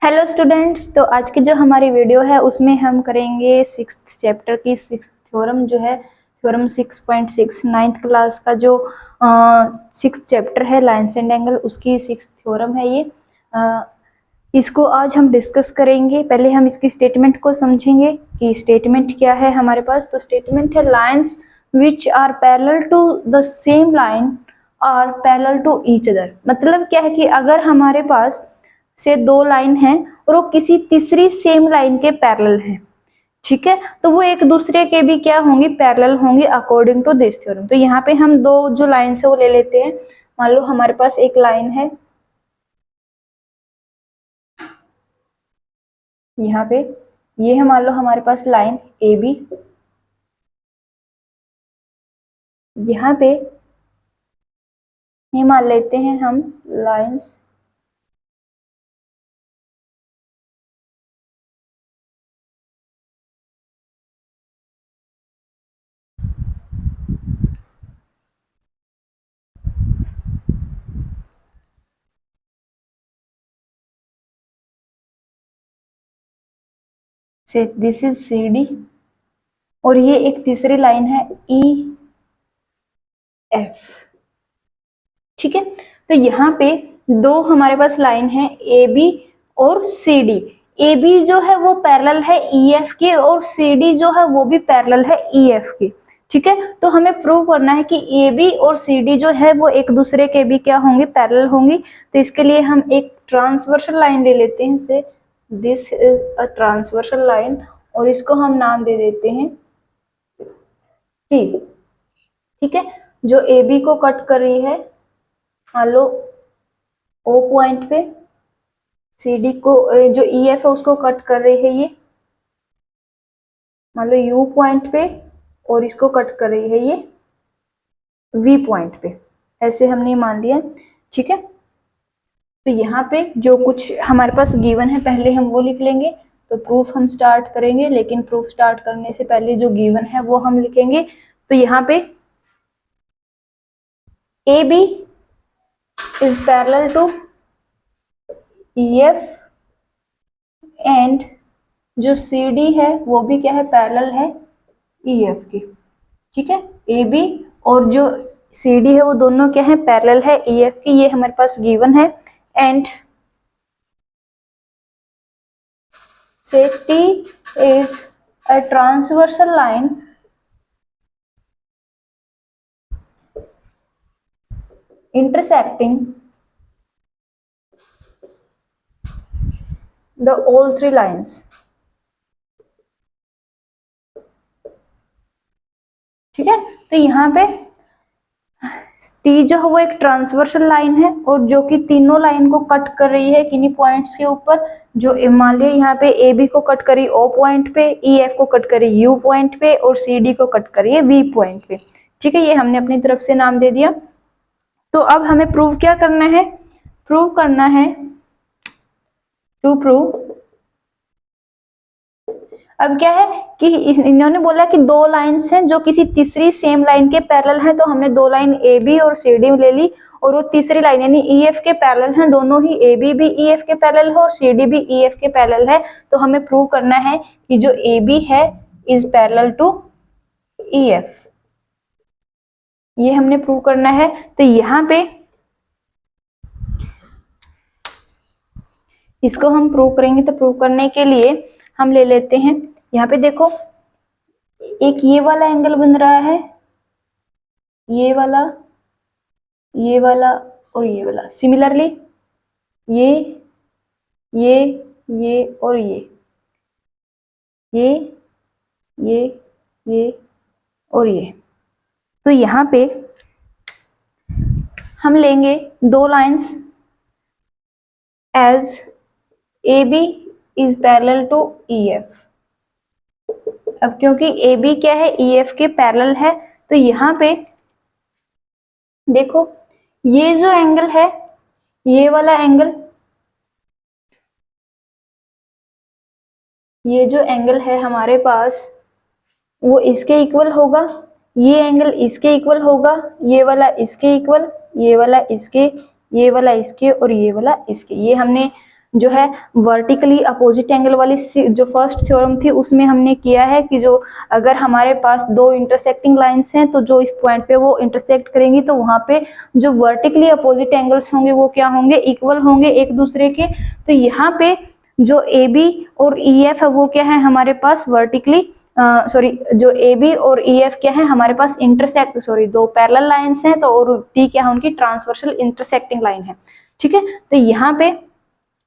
Hello students, तो आज की जो हमारी वीडियो है उसमें हम करेंगे सिक्स्थ चैप्टर की सिक्स्थ थ्योरम जो है थ्योरम 6.6 नाइन्थ क्लास का जो सिक्स्थ चैप्टर है लाइन्स एंड एंगल, उसकी सिक्स्थ थ्योरम है ये। इसको आज हम डिस्कस करेंगे। पहले हम इसकी स्टेटमेंट को समझेंगे कि स्टेटमेंट क्या है हमारे पास। तो स्टेटमेंट है lines which are parallel to the same line are parallel to each other. मतलब क्या है कि अगर हमारे पास से दो लाइन है और वो किसी तीसरी सेम लाइन के पैरेलल है, ठीक है, तो वो एक दूसरे के भी क्या होंगी, पैरेलल होंगी अकॉर्डिंग टू दिस थ्योरम। तो यहाँ पे हम दो जो लाइन है वो ले लेते हैं। मान लो हमारे पास एक लाइन है यहाँ पे, ये है मान लो हमारे पास लाइन ए बी। यहाँ पे ये मान लेते हैं हम लाइन्स से, दिस इज सी डी, और ये एक तीसरी लाइन है ई एफ, ठीक है। तो यहाँ पे दो हमारे पास लाइन है ए बी और सी डी। ए बी जो है वो पैरेलल है ई एफ के और सी डी जो है वो भी पैरेलल है ई एफ के, ठीक है। तो हमें प्रूव करना है कि ए बी और सी डी जो है वो एक दूसरे के भी क्या होंगे, पैरेलल होंगी। तो इसके लिए हम एक ट्रांसवर्सल लाइन ले लेते हैं से, this is a transversal line, और इसको हम नाम दे देते हैं टी, ठीक है। जो ए बी को कट कर रही है मान लो ओ पॉइंट पे, सी डी को जो ई एफ है उसको कट कर रही है ये मान लो यू पॉइंट पे, और इसको कट कर रही है ये वी पॉइंट पे। ऐसे हमने मान लिया, ठीक है। तो यहाँ पे जो कुछ हमारे पास गिवन है पहले हम वो लिख लेंगे। तो प्रूफ हम स्टार्ट करेंगे, लेकिन प्रूफ स्टार्ट करने से पहले जो गिवन है वो हम लिखेंगे। तो यहाँ पे A B is parallel to E F and जो सी डी है वो भी क्या है, पैरेलल है ई एफ की, ठीक है। ए बी और जो सी डी है वो दोनों क्या है, पैरेलल है ई एफ की, ये हमारे पास गिवन है। एंड से T is a transversal line intersecting the all three lines, ठीक है। तो यहाँ पे टी जो है वो एक ट्रांसवर्सल लाइन है और जो कि तीनों लाइन को कट कर रही है किन्हीं पॉइंट्स के ऊपर। जो मान लिया यहाँ पे ए बी को कट करी ओ पॉइंट पे, ई एफ को कट करी यू पॉइंट पे, और सी डी को कट करी है वी पॉइंट पे, ठीक है। ये हमने अपनी तरफ से नाम दे दिया। तो अब हमें प्रूव क्या करना है, प्रूव करना है टू प्रूव। अब क्या है कि इन्होंने बोला कि दो लाइन्स हैं जो किसी तीसरी सेम लाइन के पैरेलल हैं। तो हमने दो लाइन ए बी और सी डी ले ली, और वो तीसरी लाइन यानी ई एफ के पैरेलल हैं। दोनों ही ए बी भी ई एफ के पैरेलल है और सी डी भी ई एफ के पैरेलल है। तो हमें प्रूव करना है कि जो ए बी है is parallel to E F, ये हमने प्रूव करना है। तो यहाँ पे इसको हम प्रूव करेंगे। तो प्रूव करने के लिए हम ले लेते हैं, यहाँ पे देखो एक ये वाला एंगल बन रहा है, ये वाला, ये वाला और ये वाला। सिमिलरली ये ये और ये ये और ये। तो यहाँ पे हम लेंगे दो lines as A B is parallel to E F. अब क्योंकि ए बी क्या है, ई एफ के पैरेलल है, तो यहाँ पे देखो ये जो एंगल है, ये वाला एंगल, ये जो एंगल है हमारे पास वो इसके इक्वल होगा, ये एंगल इसके इक्वल होगा, ये वाला इसके इक्वल, ये वाला इसके, ये वाला इसके और ये वाला इसके। ये हमने जो है वर्टिकली अपोजिट एंगल वाली जो फर्स्ट थ्योरम थी उसमें हमने किया है कि जो अगर हमारे पास दो इंटरसेक्टिंग लाइंस हैं तो जो इस पॉइंट पे वो इंटरसेक्ट करेंगी तो वहां पे जो वर्टिकली अपोजिट एंगल्स होंगे वो क्या होंगे, इक्वल होंगे एक दूसरे के। तो यहाँ पे जो ए बी और ई एफ है वो क्या है हमारे पास वर्टिकली जो ए बी और ई एफ क्या है हमारे पास दो पैरेलल लाइंस हैं, तो और टी क्या है उनकी ट्रांसवर्सल इंटरसेक्टिंग लाइन है। ठीक है, तो यहाँ पे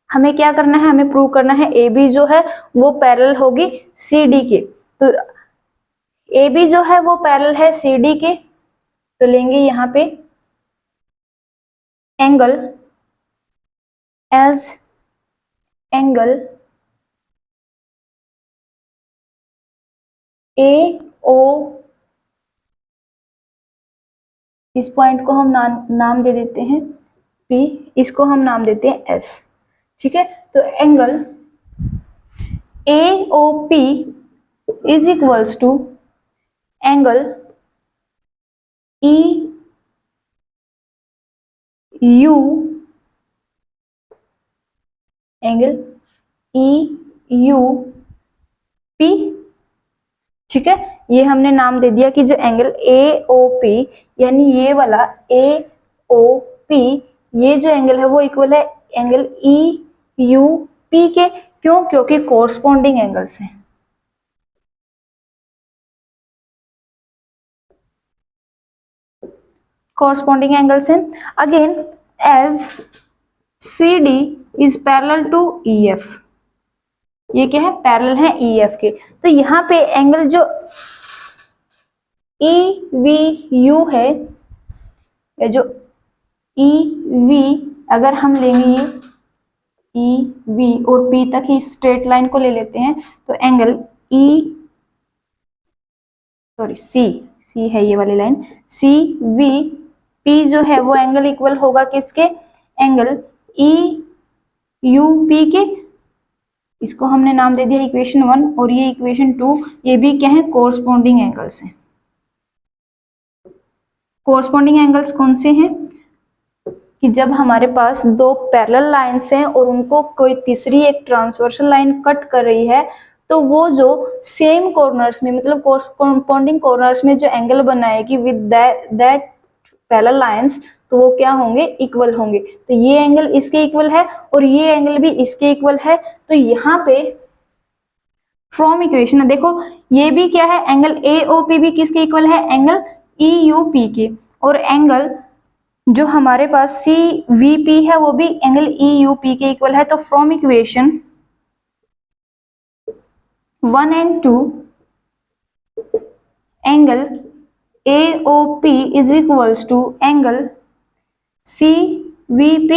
हमें क्या करना है, हमें प्रूव करना है ए बी जो है वो पैरेलल होगी सी डी के। तो ए बी जो है वो पैरेलल है सी डी के, तो लेंगे यहाँ पे एंगल एज एंगल ए ओ, इस पॉइंट को हम नाम दे देते हैं P, इसको हम नाम देते हैं S। ठीक है, तो angle AOP is equals to angle EU, angle EUP। ठीक है, ये हमने नाम दे दिया कि जो एंगल AOP यानी ये वाला AOP ये जो एंगल है वो इक्वल है एंगल EUP के। क्यों? क्योंकि कोरस्पॉन्डिंग एंगल्स हैं। कोरस्पॉन्डिंग एंगल्स हैं। Again as CD is parallel to EF, ये क्या है, पैरेलल है EF के। तो यहाँ पे एंगल जो EVU है, या जो EV अगर हम लेंगे ये EV और P तक ही स्ट्रेट लाइन को ले लेते हैं, तो एंगल C है ये वाली लाइन, CVP जो है वो एंगल इक्वल होगा किसके, एंगल EUP के। इसको हमने नाम दे दिया इक्वेशन 1 और ये इक्वेशन 2, ये भी क्या है, कोरस्पॉन्डिंग एंगल्स हैं। कोरस्पॉन्डिंग एंगल्स कौन से हैं कि जब हमारे पास दो पैरेलल लाइंस हैं और उनको कोई तीसरी एक ट्रांसवर्सल लाइन कट कर रही है, तो वो जो सेम कॉर्नर्स में मतलब कोरस्पॉन्डिंग कॉर्नर्स में जो एंगल बनाएगी विद दैट पैरेलल लाइंस, तो वो क्या होंगे, इक्वल होंगे। तो ये एंगल इसके इक्वल है और ये एंगल भी इसके इक्वल है। तो यहाँ पे फ्रॉम इक्वेशन देखो, ये भी क्या है, एंगल AOP भी किसके इक्वल है, एंगल EUP के। और एंगल जो हमारे पास CVP है वो भी एंगल EUP के इक्वल है। तो from equation 1 and 2 angle AOP is equals to angle CVP,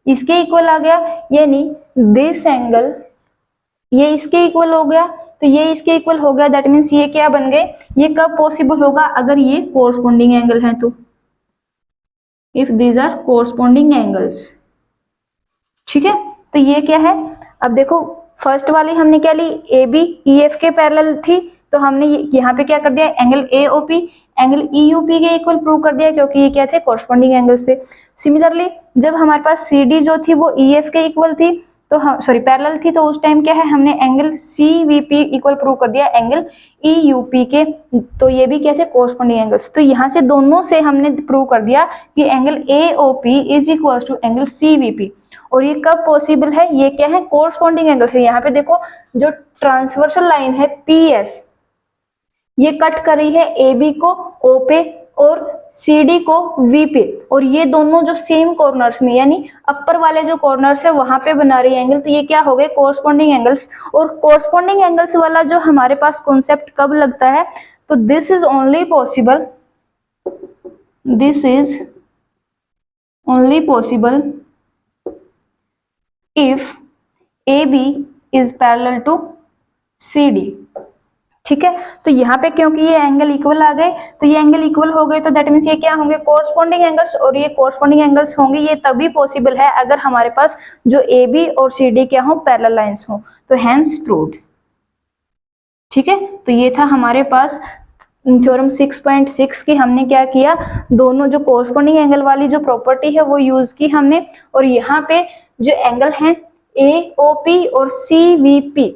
इसके इक्वल आ गया, यानी दिस एंगल ये इसके इक्वल हो गया, तो ये इसके इक्वल हो गया। दैट मीन्स ये क्या बन गए, ये कब पॉसिबल होगा, अगर ये कोरस्पॉन्डिंग एंगल है तो, if these are corresponding angles. ठीक है, तो ये क्या है, अब देखो फर्स्ट वाली हमने क्या ली, AB EF के पैरेलल थी, तो हमने यहाँ पे क्या कर दिया, एंगल AOP एंगल EUP के इक्वल प्रूव कर दिया, क्योंकि ये क्या थे, कोरस्पॉन्डिंग एंगल्स थे। सिमिलरली जब हमारे पास CD जो थी वो EF के इक्वल थी, तो पैरेलल थी, तो उस टाइम क्या है, हमने एंगल CVP इक्वल प्रूव कर दिया एंगल EUP के। तो ये भी क्या थे, कोरस्पॉन्डिंग एंगल्स। तो यहाँ से दोनों से हमने प्रूव कर दिया कि angle AOP is equal to angle CVP। और ये कब पॉसिबल है, ये क्या है, कोरस्पॉन्डिंग एंगल है। यहाँ पे देखो जो ट्रांसवर्सल लाइन है PS, ये कट कर रही है AB को O पे और CD को V पे, और ये दोनों जो सेम कॉर्नर्स में यानी अपर वाले जो कॉर्नर्स है वहां पे बना रही है एंगल। तो ये क्या हो गए, कोरस्पॉन्डिंग एंगल्स। और कोरस्पॉन्डिंग एंगल्स वाला जो हमारे पास कॉन्सेप्ट कब लगता है, तो this is only possible if AB is parallel to CD। ठीक है, तो यहाँ पे क्योंकि ये एंगल इक्वल आ गए, तो ये एंगल इक्वल हो गए, तो दैट मीन्स ये क्या होंगे, कोरस्पॉन्डिंग एंगल्स। और ये कोरस्पॉन्डिंग एंगल्स होंगे ये तभी पॉसिबल है अगर हमारे पास जो AB और CD क्या हो, पैरेलल लाइंस हो। तो हैंस प्रूव्ड। ठीक है, तो ये था हमारे पास थ्योरम 6.6 की। हमने क्या किया, दोनों जो कोरस्पॉन्डिंग एंगल वाली जो प्रॉपर्टी है वो यूज की हमने, और यहाँ पे जो एंगल है AOP और CVP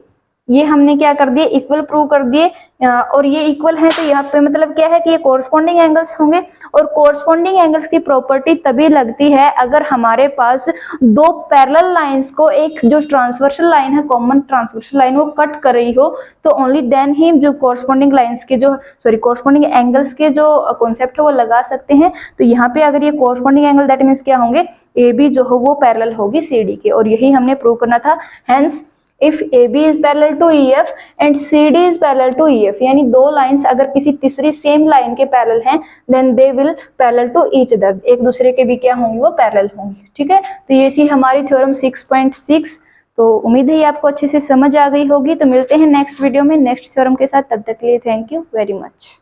ये हमने क्या कर दिए, इक्वल प्रूव कर दिए। और ये इक्वल है तो यहाँ पे मतलब क्या है कि ये कोरस्पॉन्डिंग एंगल्स होंगे। और कोरस्पॉन्डिंग एंगल्स की प्रॉपर्टी तभी लगती है अगर हमारे पास दो पैरेलल लाइंस को एक जो ट्रांसवर्सल लाइन है, कॉमन ट्रांसवर्सल लाइन, वो कट कर रही हो, तो ओनली देन ही जो कोरस्पॉन्डिंग लाइंस के जो कोरस्पॉन्डिंग एंगल्स के जो कॉन्सेप्ट है वो लगा सकते हैं। तो यहाँ पे अगर ये कोरस्पॉन्डिंग एंगल दैट मीन्स क्या होंगे, AB जो हो वो पैरेलल होगी CD के, और यही हमने प्रूव करना था। Hence if AB is parallel to EF and CD is parallel to EF, यानी दो लाइंस अगर किसी तीसरी सेम लाइन के पैरेलल हैं then they will parallel to each other, एक दूसरे के भी क्या होंगी, वो पैरेलल होंगी। ठीक है, तो ये थी हमारी थ्योरम 6.6। तो उम्मीद है ये आपको अच्छे से समझ आ गई होगी। तो मिलते हैं नेक्स्ट वीडियो में नेक्स्ट थ्योरम के साथ, तब तक के लिए थैंक यू वेरी मच।